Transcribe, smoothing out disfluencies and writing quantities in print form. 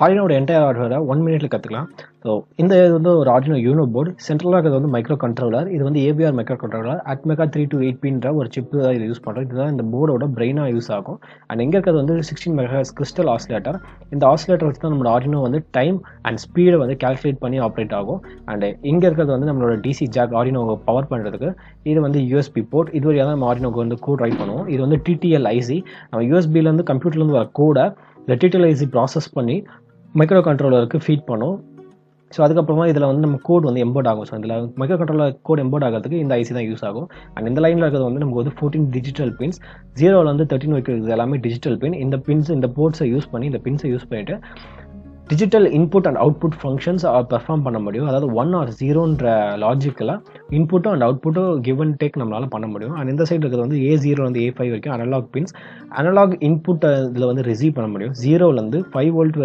Arduinoட entire ஹார்ட்வேரை 1 மினிட்ல கற்றுக்கலாம். So இந்த இது வந்து ஒரு Arduino யூனோ போர்டு. சென்ட்ரலாக இருக்கிறது வந்து மைக்ரோ கண்ட்ரோலர். இது வந்து AVR மைக்ரோ கண்ட்ரோலர். Atmega 328Pன்ற ஒரு சிப்பு தான் இது யூஸ் பண்ணுறோம். இதுதான் இந்த போர்டோட பிரெயினாக யூஸ் ஆகும். அண்ட் எங்கே இருக்கிறது வந்து 16 MHz கிறிஸ்டல் ஆசிலேட்டர். இந்த ஆசிலேட்டர் வச்சு தான் நம்மளோட Arduino வந்து டைம் அண்ட் ஸ்பீடை வந்து கால்குலேட் பண்ணி ஆப்ரேட் ஆகும். அண்ட் இங்கே இருக்கிறது வந்து நம்மளோட DC ஜாக் Arduino பவர் பண்ணுறதுக்கு. இது வந்து USB போர்ட். இது வழியாக தான் நம்ம Arduinoக்கு வந்து கோட் ரைட் பண்ணுவோம். இது வந்து TTL IC. நம்ம USBலேருந்து கம்ப்யூட்டர்லேருந்து வர கோடை இந்த TTL IC ப்ராசஸ் பண்ணி மைக்ரோ கண்ட்ரோலருக்கு ஃபீட் பண்ணும். ஸோ அதுக்கப்புறமா இதில் வந்து நம்ம கோட் வந்து எம்போர்ட் ஆகும். ஸோ இதில் மைக்ரோ கண்ட்ரோலர் கோட் எம்போர்ட் ஆகிறதுக்கு இந்த ஐசி தான் யூஸ் ஆகும். அண்ட் இந்த லைனில் இருக்கிறது வந்து நமக்கு வந்து 14 டிஜிட்டல் பின்ஸ். 0லேருந்து 13 வைக்கிறது எல்லாமே டிஜிட்டல் பின். இந்த பின்ஸ் இந்த போர்ட்ஸை யூஸ் பண்ணி இந்த பின்ஸை யூஸ் பண்ணிட்டு digital input and output functions perform பண்ண முடியும். அதாவது 1 or 0ன்ற லாஜிக்கில் இன்புட்டும் அண்ட் அவுட்புட்டும் கிவ் அண்ட் டேக் நம்மளால் பண்ண முடியும். அண்ட் இந்த சைடு இருக்கிறது வந்து A0லேருந்து A5 வரைக்கும் அனலாக் பின்ஸ். அனலாக் இன்புட் இதில் வந்து ரிசீவ் பண்ண முடியும். 0லேருந்து 5 வோல்ட்